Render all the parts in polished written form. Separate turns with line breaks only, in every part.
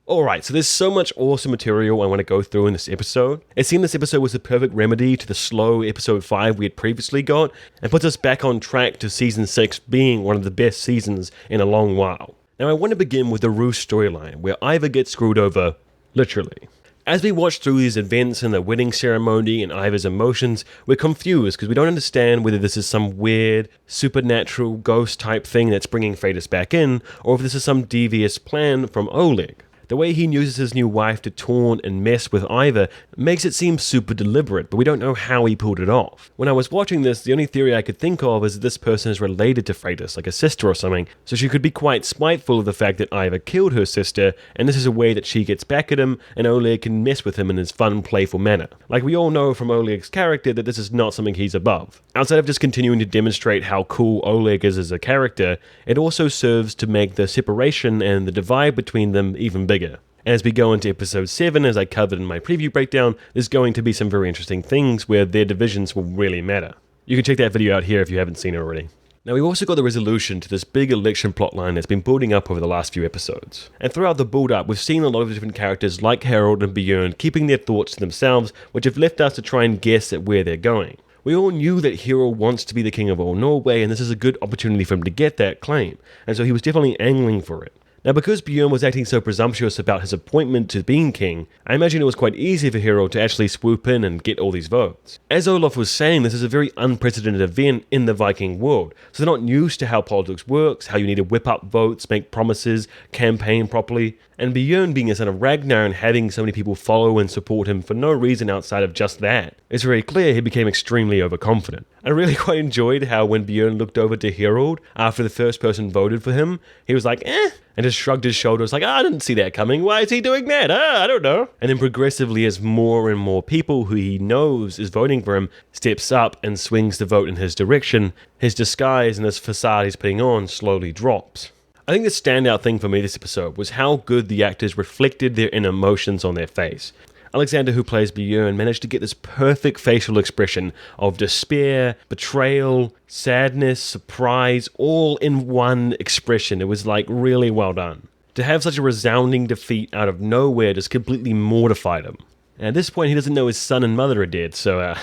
Alright, so there's so much awesome material I want to go through in this episode. It seemed this episode was the perfect remedy to the slow episode 5 we had previously got, and puts us back on track to season 6 being one of the best seasons in a long while. Now I want to begin with the Roose storyline, where Ivar gets screwed over, literally. As we watch through these events and the wedding ceremony and Ivar's emotions, we're confused because we don't understand whether this is some weird, supernatural, ghost type thing that's bringing Freydis back in, or if this is some devious plan from Oleg. The way he uses his new wife to taunt and mess with Ivar makes it seem super deliberate, but we don't know how he pulled it off. When I was watching this, the only theory I could think of is that this person is related to Freydis, like a sister or something, so she could be quite spiteful of the fact that Ivar killed her sister, and this is a way that she gets back at him, and Oleg can mess with him in his fun, playful manner. Like we all know from Oleg's character that this is not something he's above. Outside of just continuing to demonstrate how cool Oleg is as a character, it also serves to make the separation and the divide between them even bigger. As we go into episode 7, as I covered in my preview breakdown, there's going to be some very interesting things where their divisions will really matter. You can check that video out here if you haven't seen it already. Now we've also got the resolution to this big election plotline that's been building up over the last few episodes. And throughout the build-up, we've seen a lot of different characters like Harald and Bjorn keeping their thoughts to themselves, which have left us to try and guess at where they're going. We all knew that Harald wants to be the king of all Norway, and this is a good opportunity for him to get that claim, and so he was definitely angling for it. Now because Bjorn was acting so presumptuous about his appointment to being king, I imagine it was quite easy for Harald to actually swoop in and get all these votes. As Olaf was saying, this is a very unprecedented event in the Viking world, so they're not used to how politics works, how you need to whip up votes, make promises, campaign properly, and Bjorn being a son of Ragnar and having so many people follow and support him for no reason outside of just that, it's very clear he became extremely overconfident. I really quite enjoyed how when Bjorn looked over to Harald after the first person voted for him, he was like, and just shrugged his shoulders like, I didn't see that coming, why is he doing that? I don't know. And then progressively as more and more people who he knows is voting for him steps up and swings the vote in his direction, his disguise and this facade he's putting on slowly drops. I think the standout thing for me this episode was how good the actors reflected their inner emotions on their face. Alexander, who plays Bjorn, managed to get this perfect facial expression of despair, betrayal, sadness, surprise, all in one expression. It was like really well done. To have such a resounding defeat out of nowhere just completely mortified him. And at this point, he doesn't know his son and mother are dead, so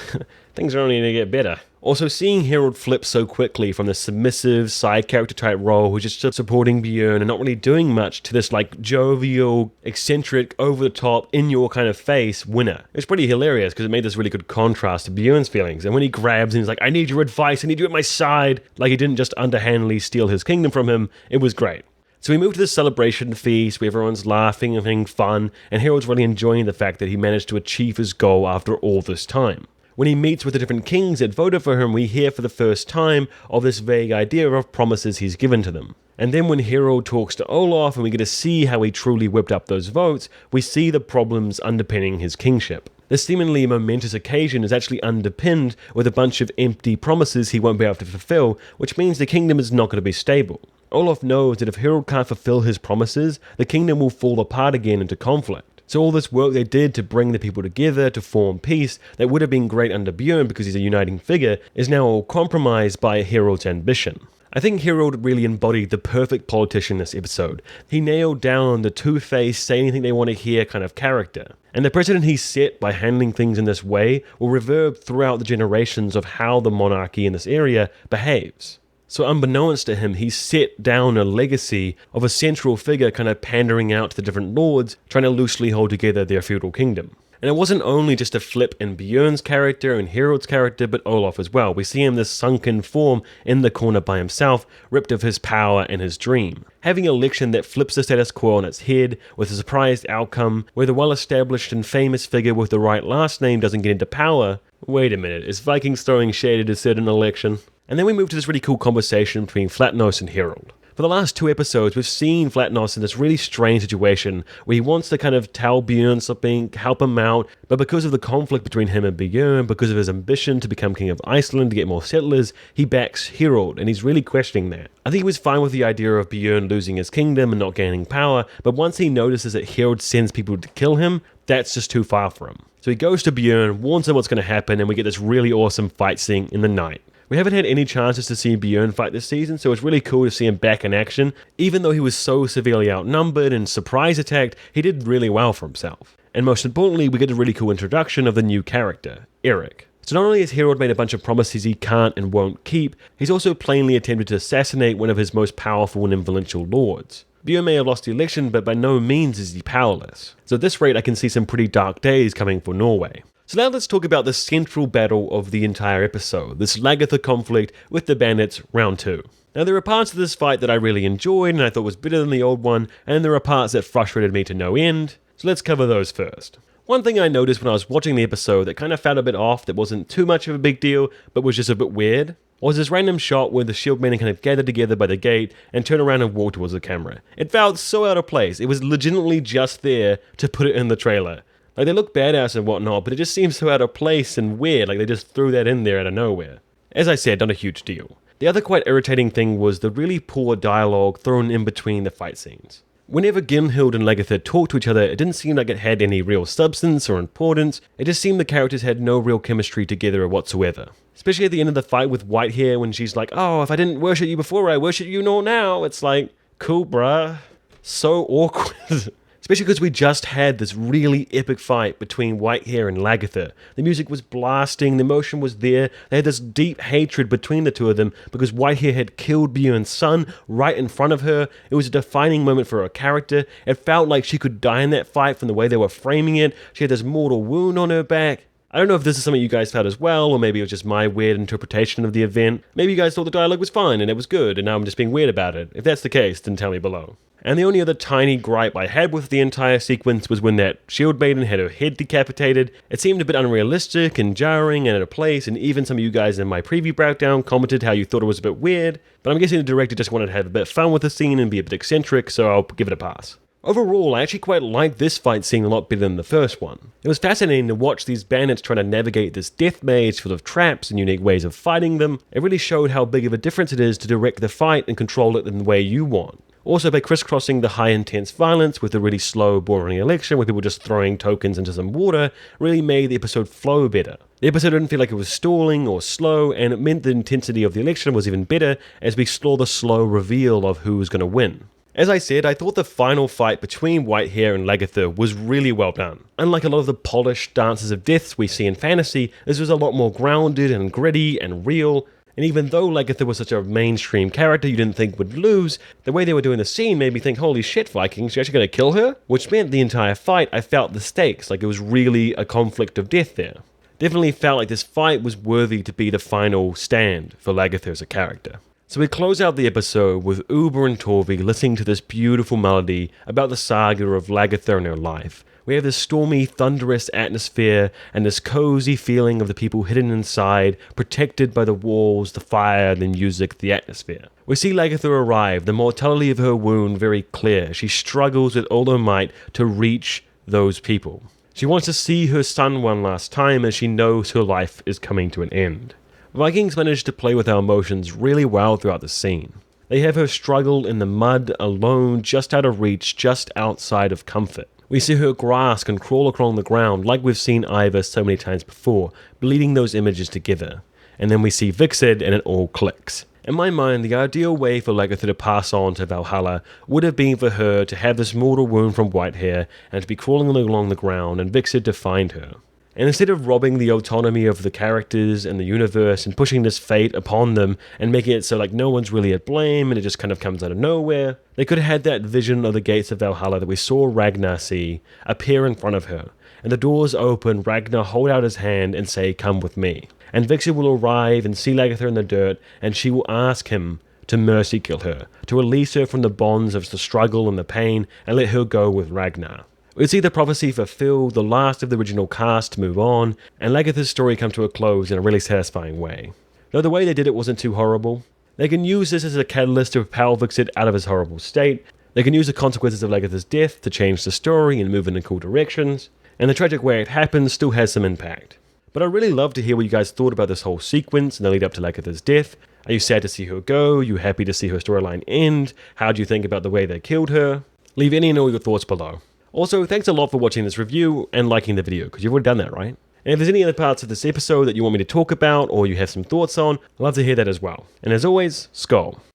things are only going to get better. Also, seeing Harald flip so quickly from the submissive side character type role who's just supporting Bjorn and not really doing much to this like jovial, eccentric, over the top, in your kind of face winner. It's pretty hilarious because it made this really good contrast to Bjorn's feelings. And when he grabs and he's like, I need your advice, I need you at my side, like he didn't just underhandedly steal his kingdom from him, it was great. So we move to this celebration feast where everyone's laughing and having fun, and Harald's really enjoying the fact that he managed to achieve his goal after all this time. When he meets with the different kings that voted for him, we hear for the first time of this vague idea of promises he's given to them. And then when Harald talks to Olaf and we get to see how he truly whipped up those votes, we see the problems underpinning his kingship. This seemingly momentous occasion is actually underpinned with a bunch of empty promises he won't be able to fulfill, which means the kingdom is not going to be stable. Olaf knows that if Harald can't fulfill his promises, the kingdom will fall apart again into conflict. So all this work they did to bring the people together, to form peace, that would have been great under Bjorn because he's a uniting figure, is now all compromised by Harald's ambition. I think Harald really embodied the perfect politician in this episode. He nailed down the two-faced, say anything they want to hear kind of character. And the precedent he set by handling things in this way will reverb throughout the generations of how the monarchy in this area behaves. So unbeknownst to him, he set down a legacy of a central figure kind of pandering out to the different lords, trying to loosely hold together their feudal kingdom. And it wasn't only just a flip in Bjorn's character and Harald's character, but Olaf as well. We see him this sunken form in the corner by himself, ripped of his power and his dream. Having an election that flips the status quo on its head, with a surprised outcome, where the well-established and famous figure with the right last name doesn't get into power. Wait a minute, is Vikings throwing shade at a certain election? And then we move to this really cool conversation between Flatnos and Harald. For the last 2 episodes, we've seen Flatnos in this really strange situation where he wants to kind of tell Bjorn something, help him out, but because of the conflict between him and Bjorn, because of his ambition to become king of Iceland to get more settlers, he backs Harald, and he's really questioning that. I think he was fine with the idea of Bjorn losing his kingdom and not gaining power, but once he notices that Harald sends people to kill him, that's just too far for him. So he goes to Bjorn, warns him what's going to happen, and we get this really awesome fight scene in the night. We haven't had any chances to see Bjorn fight this season, so it's really cool to see him back in action. Even though he was so severely outnumbered and surprise attacked, he did really well for himself. And most importantly, we get a really cool introduction of the new character, Eric. So not only has Harald made a bunch of promises he can't and won't keep, he's also plainly attempted to assassinate one of his most powerful and influential lords. Bjorn may have lost the election, but by no means is he powerless. So at this rate, I can see some pretty dark days coming for Norway. So now let's talk about the central battle of the entire episode, this Lagertha conflict with the bandits, round 2. Now there are parts of this fight that I really enjoyed and I thought was better than the old one, and there are parts that frustrated me to no end, so let's cover those first. One thing I noticed when I was watching the episode that kind of felt a bit off, that wasn't too much of a big deal, but was just a bit weird, was this random shot where the shield men kind of gathered together by the gate and turned around and walked towards the camera. It felt so out of place, it was legitimately just there to put it in the trailer. Like, they look badass and whatnot, but it just seems so out of place and weird, like they just threw that in there out of nowhere. As I said, not a huge deal. The other quite irritating thing was the really poor dialogue thrown in between the fight scenes. Whenever Gimhild and Lagertha talked to each other, it didn't seem like it had any real substance or importance. It just seemed the characters had no real chemistry together whatsoever. Especially at the end of the fight with Whitehair when she's like, "Oh, if I didn't worship you before, I worship you now." It's like, cool bruh. So awkward. Especially because we just had this really epic fight between Whitehair and Lagertha. The music was blasting, the emotion was there, they had this deep hatred between the two of them because Whitehair had killed Bjorn's son right in front of her. It was a defining moment for her character. It felt like she could die in that fight from the way they were framing it. She had this mortal wound on her back. I don't know if this is something you guys felt as well, or maybe it was just my weird interpretation of the event. Maybe you guys thought the dialogue was fine and it was good, and now I'm just being weird about it. If that's the case, then tell me below. And the only other tiny gripe I had with the entire sequence was when that shield maiden had her head decapitated. It seemed a bit unrealistic and jarring and out of place, and even some of you guys in my preview breakdown commented how you thought it was a bit weird, but I'm guessing the director just wanted to have a bit of fun with the scene and be a bit eccentric, so I'll give it a pass. Overall, I actually quite liked this fight scene a lot better than the first one. It was fascinating to watch these bandits trying to navigate this death maze full of traps and unique ways of fighting them. It really showed how big of a difference it is to direct the fight and control it in the way you want. Also, by crisscrossing the high intense violence with the really slow, boring election where people just throwing tokens into some water really made the episode flow better. The episode didn't feel like it was stalling or slow, and it meant the intensity of the election was even better as we saw the slow reveal of who was going to win. As I said, I thought the final fight between Whitehair and Lagertha was really well done. Unlike a lot of the polished dances of deaths we see in fantasy, this was a lot more grounded and gritty and real. And even though Lagertha was such a mainstream character you didn't think would lose, the way they were doing the scene made me think, holy shit, Vikings, you're actually going to kill her? Which meant the entire fight, I felt the stakes, like it was really a conflict of death there. Definitely felt like this fight was worthy to be the final stand for Lagertha as a character. So we close out the episode with Ivar and Torvi listening to this beautiful melody about the saga of Lagertha and her life. We have this stormy, thunderous atmosphere and this cozy feeling of the people hidden inside, protected by the walls, the fire, the music, the atmosphere. We see Lagertha arrive, the mortality of her wound very clear. She struggles with all her might to reach those people. She wants to see her son one last time as she knows her life is coming to an end. Vikings managed to play with our emotions really well throughout the scene. They have her struggle in the mud, alone, just out of reach, just outside of comfort. We see her grasp and crawl along the ground like we've seen Ivar so many times before, bleeding those images together. And then we see Vixid and it all clicks. In my mind, the ideal way for Lagertha to pass on to Valhalla would have been for her to have this mortal wound from Whitehair and to be crawling along the ground and Vixid to find her. And instead of robbing the autonomy of the characters and the universe and pushing this fate upon them and making it so like no one's really at blame and it just kind of comes out of nowhere, they could have had that vision of the gates of Valhalla that we saw Ragnar see appear in front of her. And the doors open, Ragnar hold out his hand and say, "Come with me." And Vixid will arrive and see Lagertha in the dirt, and she will ask him to mercy kill her, to release her from the bonds of the struggle and the pain and let her go with Ragnar. We see the prophecy fulfilled, the last of the original cast move on, and Lagertha's story come to a close in a really satisfying way. Though the way they did it wasn't too horrible. They can use this as a catalyst to propel Vixid out of his horrible state. They can use the consequences of Lagertha's death to change the story and move in cool directions, and the tragic way it happens still has some impact. But I'd really love to hear what you guys thought about this whole sequence and the lead up to Lagertha's death. Are you sad to see her go? Are you happy to see her storyline end? How do you think about the way they killed her? Leave any and all your thoughts below. Also, thanks a lot for watching this review and liking the video, because you've already done that, right? And if there's any other parts of this episode that you want me to talk about or you have some thoughts on, I'd love to hear that as well. And as always, Skål.